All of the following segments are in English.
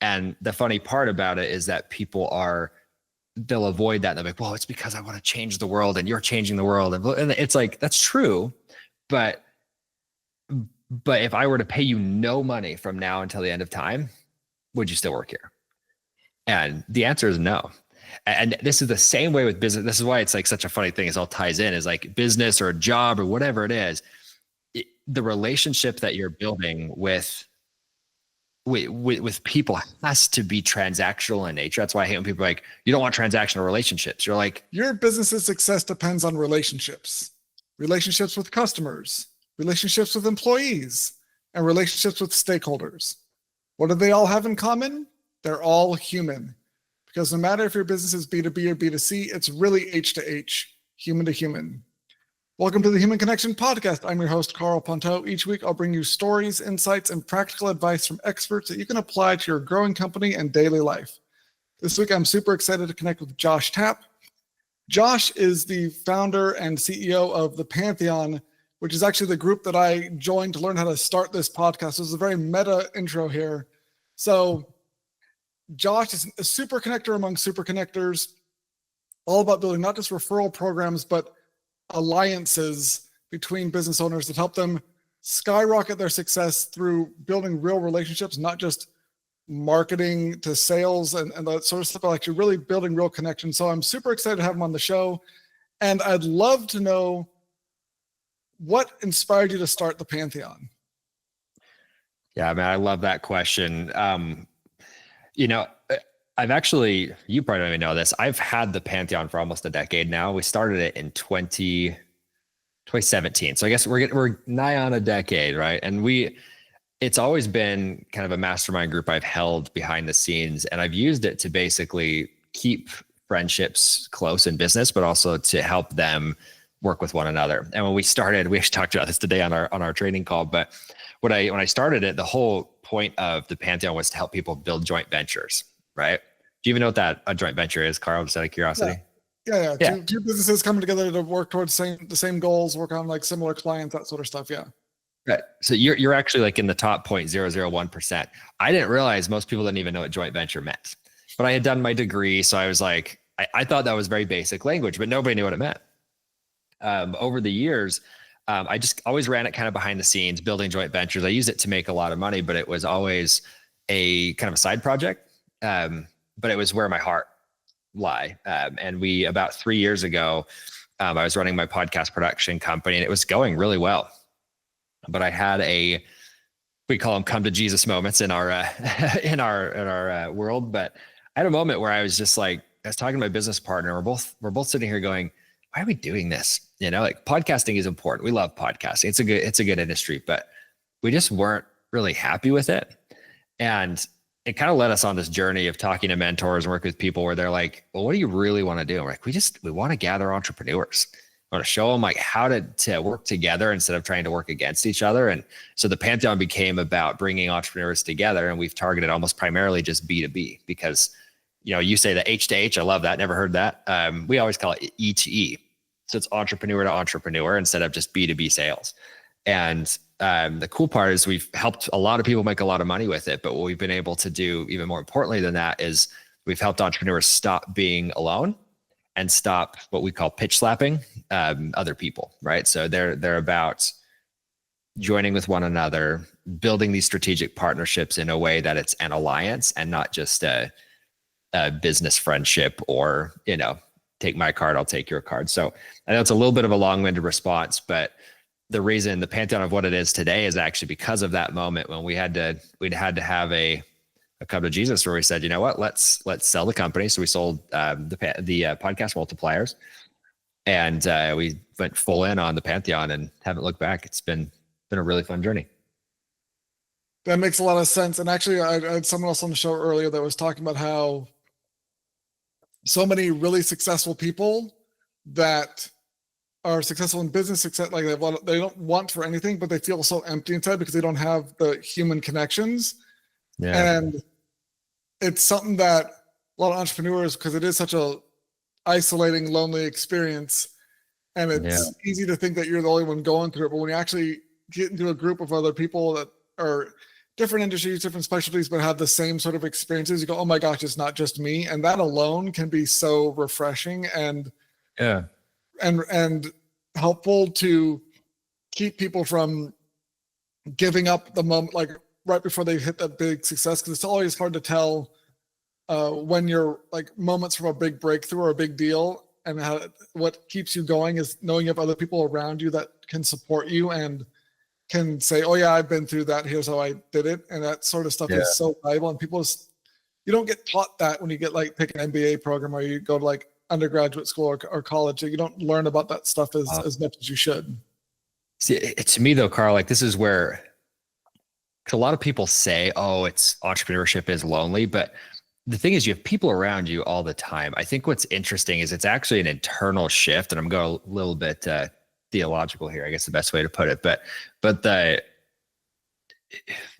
And the funny part about it is that they'll avoid that. They're like, well, it's because I want to change the world and you're changing the world. And it's like, that's true. But if I were to pay you no money from now until the end of time, would you still work here? And the answer is no. And this is the same way with business. This is why it's like such a funny thing. It all ties in, is like business or a job or whatever it is. The relationship that you're building with people has to be transactional in nature. That's why I hate when people are like, you don't want transactional relationships. You're like, your business's success depends on relationships with customers, relationships with employees, and relationships with stakeholders. What do they all have in common? They're all human. Because no matter if your business is B2B or B2C, it's really H to H, human to human. Welcome to the Human Connection Podcast. I'm your host, Karl Pontau. Each week, I'll bring you stories, insights, and practical advice from experts that you can apply to your growing company and daily life. This week, I'm super excited to connect with Josh Tapp. Josh is the founder and CEO of the Pantheon, which is actually the group that I joined to learn how to start this podcast. This is a very meta intro here. So Josh is a super connector among super connectors, all about building not just referral programs, but alliances between business owners that help them skyrocket their success through building real relationships, not just marketing to sales and that sort of stuff, but actually really building real connections. So I'm super excited to have him on the show. And I'd love to know what inspired you to start the Pantheon. Yeah, man, I love that question. I've actually, you probably don't even know this, I've had the Pantheon for almost a decade now. We started it in 2017. So I guess we're nigh on a decade, right? And it's always been kind of a mastermind group I've held behind the scenes. And I've used it to basically keep friendships close in business, but also to help them work with one another. And when we started, we actually talked about this today on our training call, but when I started it, the whole point of the Pantheon was to help people build joint ventures, right? Do you even know what a joint venture is, Karl, just out of curiosity? Yeah. Two businesses coming together to work towards the same goals, work on like similar clients, that sort of stuff. Yeah. Right. So you're actually like in the top 0.001%. I didn't realize most people didn't even know what joint venture meant, but I had done my degree. So I was like, I thought that was very basic language, but nobody knew what it meant. Over the years, I just always ran it kind of behind the scenes, building joint ventures. I used it to make a lot of money, but it was always a kind of a side project. But it was where my heart lie. And about 3 years ago, I was running my podcast production company and it was going really well. But I had we call them come to Jesus moments in our, in our world. But I had a moment where I was just like, I was talking to my business partner. We're both sitting here going, why are we doing this? Like podcasting is important. We love podcasting. It's a good industry, but we just weren't really happy with it. And it kind of led us on this journey of talking to mentors and work with people where they're like, well, what do you really want to do? And we're like, we want to gather entrepreneurs. I want to show them like how to work together instead of trying to work against each other. And so the Pantheon became about bringing entrepreneurs together, and we've targeted almost primarily just B2B because, you say the H to H. I love that. Never heard that. We always call it E to E. So it's entrepreneur to entrepreneur instead of just B2B sales. And the cool part is we've helped a lot of people make a lot of money with it. But what we've been able to do even more importantly than that is we've helped entrepreneurs stop being alone and stop what we call pitch slapping other people, right? So they're about joining with one another, building these strategic partnerships in a way that it's an alliance and not just a business friendship or, take my card, I'll take your card. So I know it's a little bit of a long-winded response, but the reason the Pantheon of what it is today is actually because of that moment when we'd had to have a come to Jesus where we said, you know what, let's sell the company. So we sold the podcast multipliers, and we went full in on the Pantheon and haven't looked back. It's been a really fun journey. That makes a lot of sense. And actually, I had someone else on the show earlier that was talking about how so many really successful people that are successful in business, success, like they don't want for anything, but they feel so empty inside because they don't have the human connections. Yeah. And it's something that a lot of entrepreneurs, because it is such a isolating, lonely experience, and it's easy to think that you're the only one going through it. But when you actually get into a group of other people that are different industries, different specialties, but have the same sort of experiences. You go, oh my gosh, it's not just me. And that alone can be so refreshing and Yeah. and helpful to keep people from giving up the moment, like right before they hit that big success. Cause it's always hard to tell when you're like moments from a big breakthrough or a big deal. And what keeps you going is knowing you have other people around you that can support you and can say, oh yeah, I've been through that. Here's how I did it. And that sort of stuff is so valuable. And you don't get taught that when you get like pick an MBA program or you go to like undergraduate school or college. You don't learn about that stuff as much as you should. See, to me though, Karl, like this is where a lot of people say, oh, it's entrepreneurship is lonely, but the thing is you have people around you all the time. I think what's interesting is it's actually an internal shift, and I'm going a little bit theological here, I guess the best way to put it, but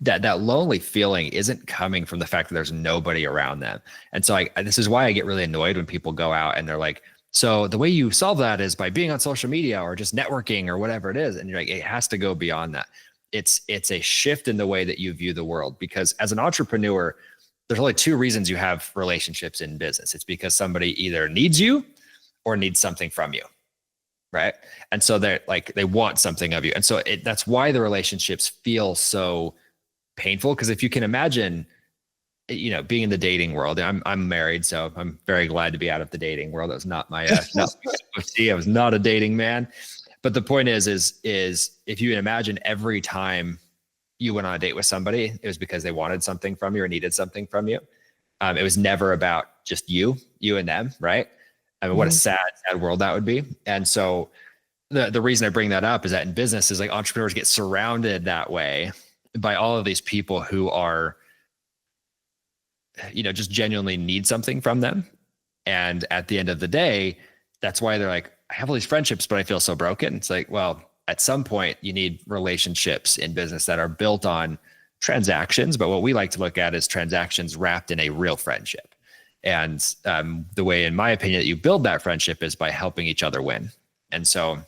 that lonely feeling isn't coming from the fact that there's nobody around them. And so this is why I get really annoyed when people go out and they're like, so the way you solve that is by being on social media or just networking or whatever it is. And you're like, it has to go beyond that. It's a shift in the way that you view the world, because as an entrepreneur, there's only two reasons you have relationships in business. It's because somebody either needs you or needs something from you. Right. And so they want something of you. And so that's why the relationships feel so painful. Because if you can imagine, being in the dating world, I'm married, so I'm very glad to be out of the dating world. That was not my, I was not a dating man. But the point is if you imagine every time you went on a date with somebody, it was because they wanted something from you or needed something from you. It was never about just you and them. Right. I mean, what a sad world that would be. And so the reason I bring that up is that in business is like entrepreneurs get surrounded that way by all of these people who are, just genuinely need something from them. And at the end of the day, that's why they're like, I have all these friendships, but I feel so broken. It's like, well, at some point you need relationships in business that are built on transactions. But what we like to look at is transactions wrapped in a real friendship. And the way, in my opinion, that you build that friendship is by helping each other win. And so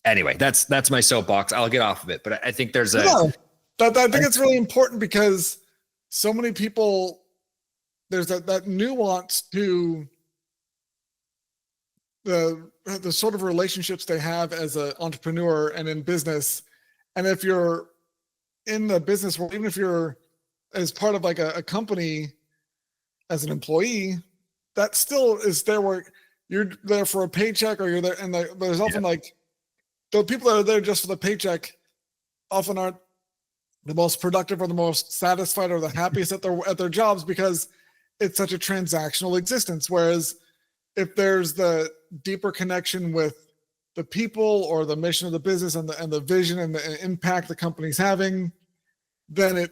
anyway, that's my soapbox. I'll get off of it, but I think there's I think it's really important because so many people, there's that nuance to the sort of relationships they have as an entrepreneur and in business. And if you're in the business world, even if you're as part of like a company as an employee, that still is there where you're there for a paycheck or you're there. And there's often like the people that are there just for the paycheck often aren't the most productive or the most satisfied or the happiest at their jobs because it's such a transactional existence. Whereas if there's the deeper connection with the people or the mission of the business and the vision and the impact the company's having, then it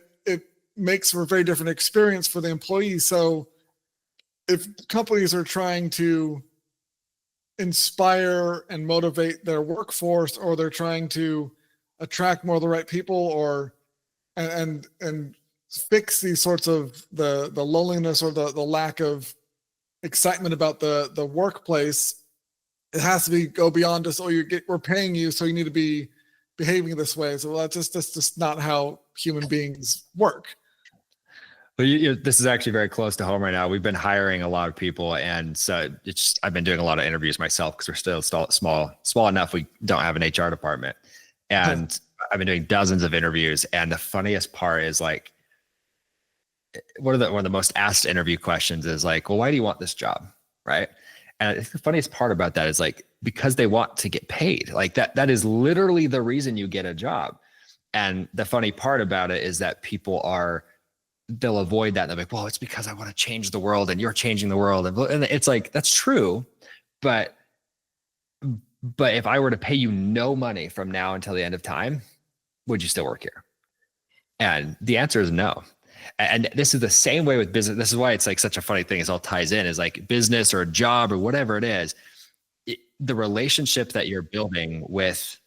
makes for a very different experience for the employees. So if companies are trying to inspire and motivate their workforce, or they're trying to attract more of the right people, and fix these sorts of the loneliness or the lack of excitement about the workplace, it has to go beyond just, we're paying you, so you need to be behaving this way. So that's just not how human beings work. Well, this is actually very close to home right now. We've been hiring a lot of people, and so I've been doing a lot of interviews myself because we're still small enough. We don't have an HR department, and I've been doing dozens of interviews. And the funniest part is like, one of the most asked interview questions is like, well, why do you want this job? Right. And I think the funniest part about that is like, because they want to get paid. Like that is literally the reason you get a job. And the funny part about it is that they'll avoid that. They're like, well, it's because I want to change the world and you're changing the world. And it's like, that's true. But if I were to pay you no money from now until the end of time, would you still work here? And the answer is no. And this is the same way with business. This is why it's like such a funny thing. It all ties in, is like business or a job or whatever it is. The relationship that you're building with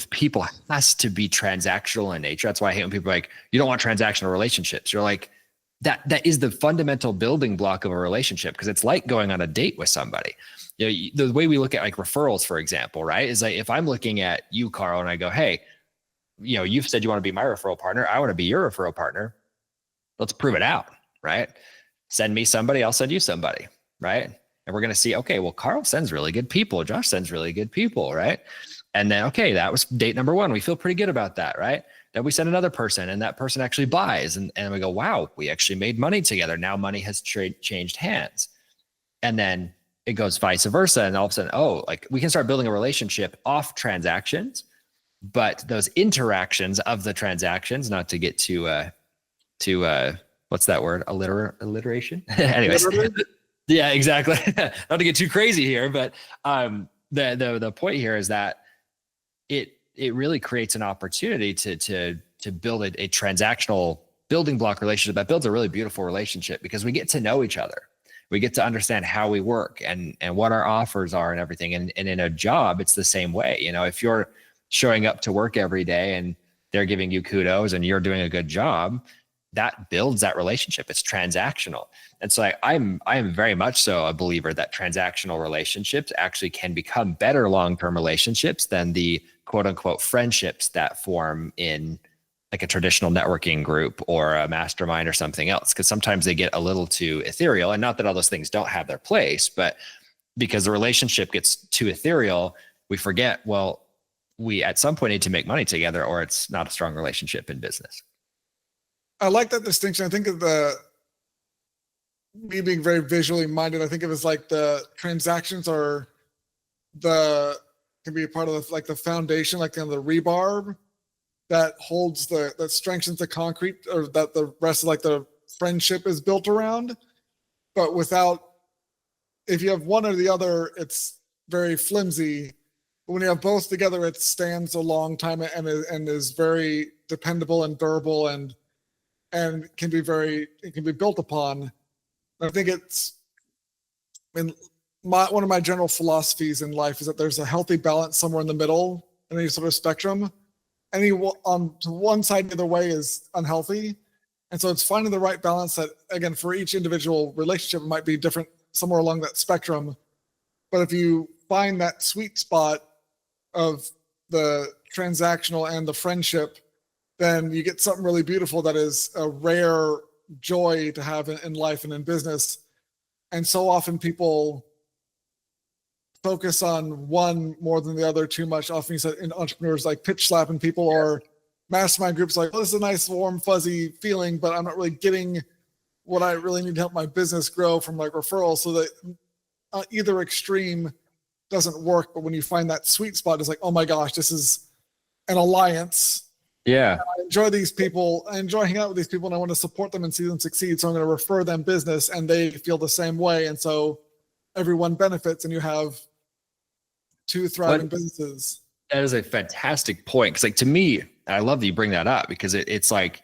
people has to be transactional in nature. That's why I hate when people are like, you don't want transactional relationships. You're like, that is the fundamental building block of a relationship, because it's like going on a date with somebody. The way we look at like referrals, for example, right, is like if I'm looking at you, Karl, and I go, hey, you've said you want to be my referral partner. I want to be your referral partner. Let's prove it out, right? Send me somebody, I'll send you somebody, right? And we're going to see, okay, well, Karl sends really good people. Josh sends really good people, right? And then, okay, that was date number one. We feel pretty good about that, right? Then we send another person and that person actually buys. And we go, wow, we actually made money together. Now money has changed hands. And then it goes vice versa. And all of a sudden, oh, like we can start building a relationship off transactions, but those interactions of the transactions, not to get to what's that word? Alliteration. Anyways. Yeah, exactly. Not to get too crazy here, but the point here is that it really creates an opportunity to build a transactional building block relationship that builds a really beautiful relationship, because we get to know each other. We get to understand how we work and what our offers are and everything. And in a job, it's the same way. If you're showing up to work every day and they're giving you kudos and you're doing a good job, that builds that relationship. It's transactional. And so I am very much so a believer that transactional relationships actually can become better long-term relationships than the quote unquote friendships that form in like a traditional networking group or a mastermind or something else. Because sometimes they get a little too ethereal, and not that all those things don't have their place, but because the relationship gets too ethereal, we forget, well, we at some point need to make money together or it's not a strong relationship in business. I like that distinction. I think of me being very visually minded. I think of it as like the transactions can be a part of the foundation, like the rebar that holds that strengthens the concrete, or that the rest of like the friendship is built around. But if you have one or the other, it's very flimsy. But when you have both together, it stands a long time and is very dependable and durable and can be built upon. I think one of my general philosophies in life is that there's a healthy balance somewhere in the middle in any sort of spectrum. Any on to one side either way is unhealthy. And so it's finding the right balance that, again, for each individual relationship, it might be different somewhere along that spectrum. But if you find that sweet spot of the transactional and the friendship, then you get something really beautiful that is a rare joy to have in life and in business. And so often people focus on one more than the other too much. Often you said in entrepreneurs, like pitch slapping people, or mastermind groups, like, oh, this is a nice, warm, fuzzy feeling, but I'm not really getting what I really need to help my business grow from like referrals. So that either extreme doesn't work. But when you find that sweet spot, it's like, oh my gosh, this is an alliance. Yeah. I enjoy these people. I enjoy hanging out with these people, and I want to support them and see them succeed. So I'm going to refer them business, and they feel the same way. And so everyone benefits, and you have two thriving businesses. That is a fantastic point. Cause like, to me, I love that you bring that up, because it's like,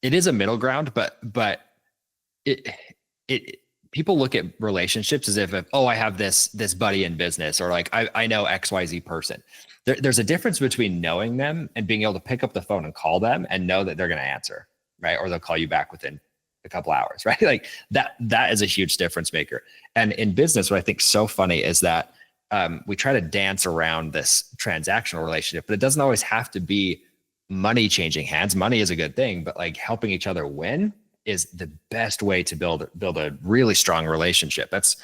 it is a middle ground, but people look at relationships as if, oh, I have this buddy in business, or like, I know XYZ person. There's a difference between knowing them and being able to pick up the phone and call them and know that they're going to answer, right? Or they'll call you back within a couple hours, right? Like that is a huge difference maker. And in business, what I think is so funny is that we try to dance around this transactional relationship, but it doesn't always have to be money changing hands. Money is a good thing, but like helping each other win is the best way to build a really strong relationship. That's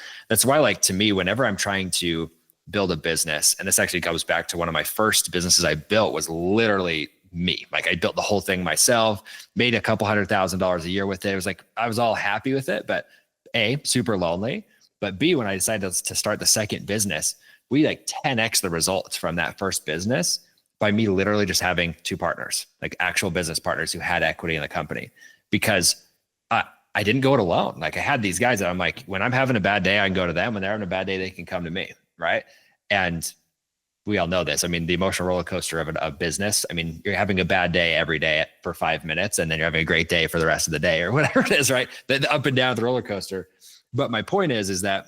why, like, to me, whenever I'm trying to build a business, and this actually comes back to one of my first businesses I built, was literally me. Like, I built the whole thing myself, made a couple $100,000 a year with it. It was like, I was all happy with it, but A, super lonely, but B, when I decided to start the second business, we like 10x the results from that first business by me literally just having two partners, like actual business partners who had equity in the company, because I didn't go it alone. Like, I had these guys that I'm like, when I'm having a bad day, I can go to them. When they're having a bad day, they can come to me. Right. And we all know this. I mean, the emotional roller coaster of a business. I mean, you're having a bad day every day for 5 minutes, and then you're having a great day for the rest of the day, or whatever it is, right? The up and down of the roller coaster. But my point is that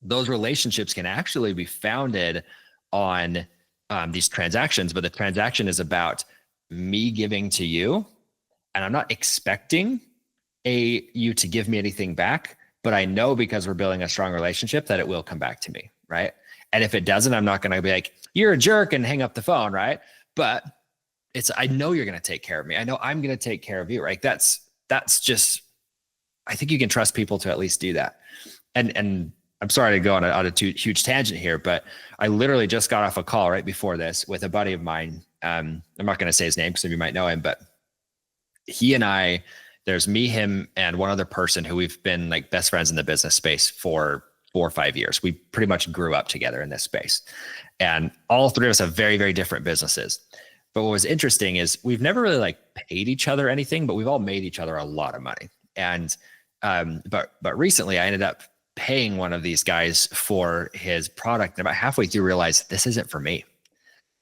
those relationships can actually be founded on these transactions, but the transaction is about me giving to you, and I'm not expecting you to give me anything back, but I know, because we're building a strong relationship, that it will come back to me, right? And if it doesn't, I'm not going to be like, you're a jerk and hang up the phone, right? But I know you're going to take care of me. I know I'm going to take care of you. Right. That's just, I think you can trust people to at least do that. And I'm sorry to go on a huge tangent here, but I literally just got off a call right before this with a buddy of mine. I'm not going to say his name because some of you might know him, but he and I, there's me, him, and one other person who we've been like best friends in the business space for 4 or 5 years. We pretty much grew up together in this space. And all three of us have very, very different businesses. But what was interesting is we've never really like paid each other anything, but we've all made each other a lot of money. And but recently I ended up paying one of these guys for his product. And about halfway through realized this isn't for me.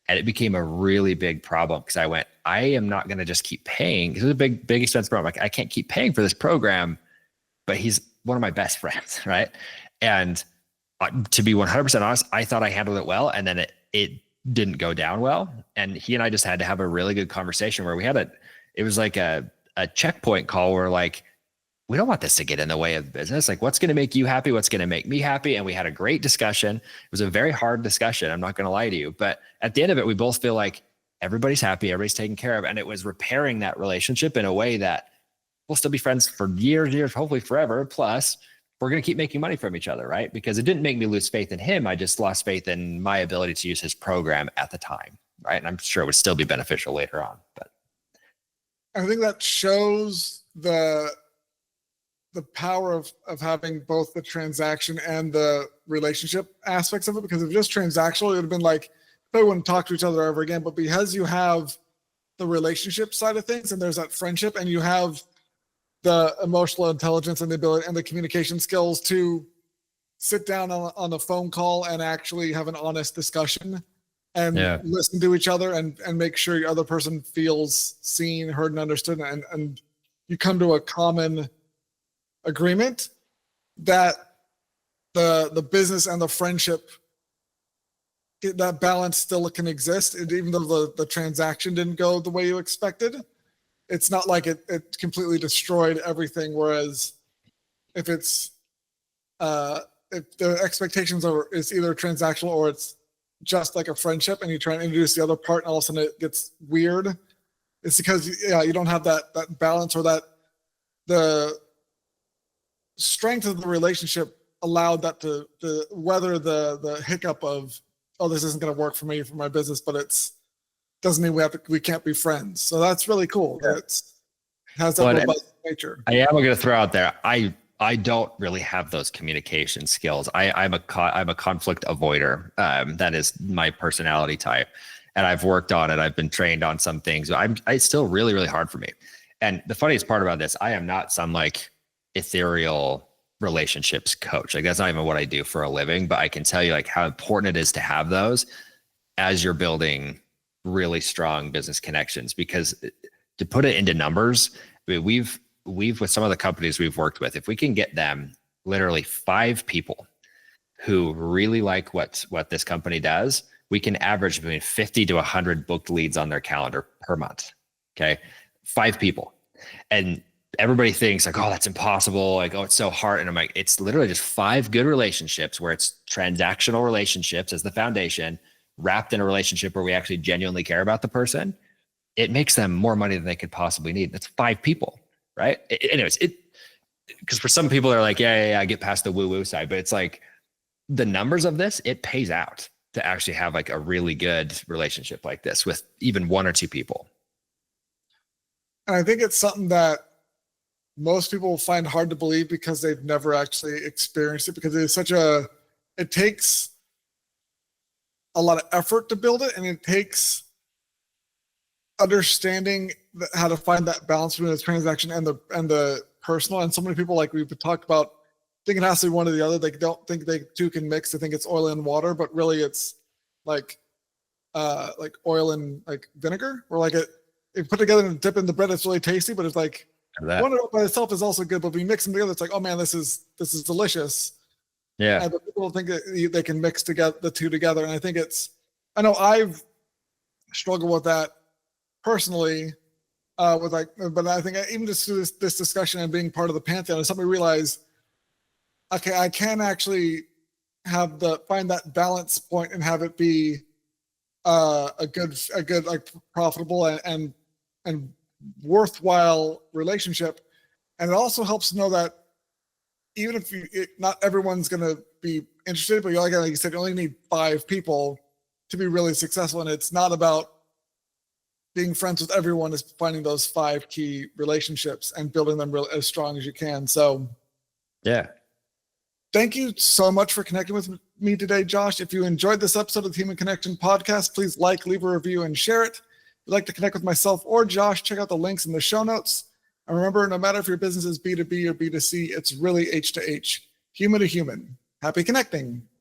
And it became a really big problem because I am not going to just keep paying. This is a big expense program. Like I can't keep paying for this program, but he's one of my best friends. Right. And to be 100% honest, I thought I handled it well. And then it didn't go down well. And he and I just had to have a really good conversation where it was like a checkpoint call where like, we don't want this to get in the way of the business. Like what's going to make you happy? What's going to make me happy? And we had a great discussion. It was a very hard discussion. I'm not going to lie to you, but at the end of it, we both feel like everybody's happy. Everybody's taken care of. And it was repairing that relationship in a way that we'll still be friends for years, hopefully forever. Plus we're going to keep making money from each other. Right. Because it didn't make me lose faith in him. I just lost faith in my ability to use his program at the time. Right. And I'm sure it would still be beneficial later on, but I think that shows the power of having both the transaction and the relationship aspects of it. Because if just transactional, it would have been like, they wouldn't talk to each other ever again. But because you have the relationship side of things and there's that friendship and you have the emotional intelligence and the ability and the communication skills to sit down on a phone call and actually have an honest discussion and listen to each other and make sure your other person feels seen, heard, and understood. And you come to a common agreement that the business and the friendship, that balance still can exist. Even though the transaction didn't go the way you expected, it's not like it completely destroyed everything. Whereas if it's if the expectations is either transactional or it's just like a friendship and you try and introduce the other part and all of a sudden it gets weird, it's because you don't have that balance, or that the strength of the relationship allowed that to weather the hiccup of, oh, this isn't going to work for me for my business, but doesn't mean we can't be friends. So that's really cool. It has that robust nature. I am going to throw out there, I don't really have those communication skills. I'm a conflict avoider. That is my personality type, and I've worked on it. I've been trained on some things. It's still really, really hard for me. And the funniest part about this, I am not some like ethereal relationships coach. Like that's not even what I do for a living, but I can tell you like how important it is to have those as you're building really strong business connections. Because to put it into numbers, I mean, we've with some of the companies we've worked with, if we can get them literally 5 people who really like what this company does, we can average between 50 to 100 booked leads on their calendar per month. Okay. 5 people. And everybody thinks like, oh, that's impossible. Like, oh, it's so hard. And I'm like, it's literally just 5 good relationships where it's transactional relationships as the foundation, wrapped in a relationship where we actually genuinely care about the person. It makes them more money than they could possibly need. That's 5 people, right? Anyways, because for some people they're like, yeah, I get past the woo-woo side, but it's like the numbers of this, it pays out to actually have like a really good relationship like this with even 1 or 2 people. And I think it's something that most people will find hard to believe because they've never actually experienced it, because it takes a lot of effort to build it, and it takes understanding how to find that balance between the transaction and the personal. And so many people, like we've talked about, think it has to be one or the other. They don't think they two can mix. They think it's oil and water, but really it's like oil and like vinegar, or like it put together and dip in the bread. It's really tasty, but it's like one by itself is also good, but when you mix them together, it's like, oh man, this is delicious. Yeah. And people think that they can mix together the two together. And I think I know I've struggled with that personally, but I think even just through this discussion and being part of the Pantheon, is somebody realize, okay, I can actually find that balance point and have it be a good like profitable and worthwhile relationship. And it also helps to know that even if not everyone's going to be interested, but like you said, you only need 5 people to be really successful. And it's not about being friends with everyone, is finding those 5 key relationships and building them as strong as you can. So yeah. Thank you so much for connecting with me today, Josh. If you enjoyed this episode of the Human Connection podcast, please like, leave a review, and share it. If you'd like to connect with myself or Josh, check out the links in the show notes. And remember, no matter if your business is B2B or B2C, it's really H to H, human to human. Happy connecting.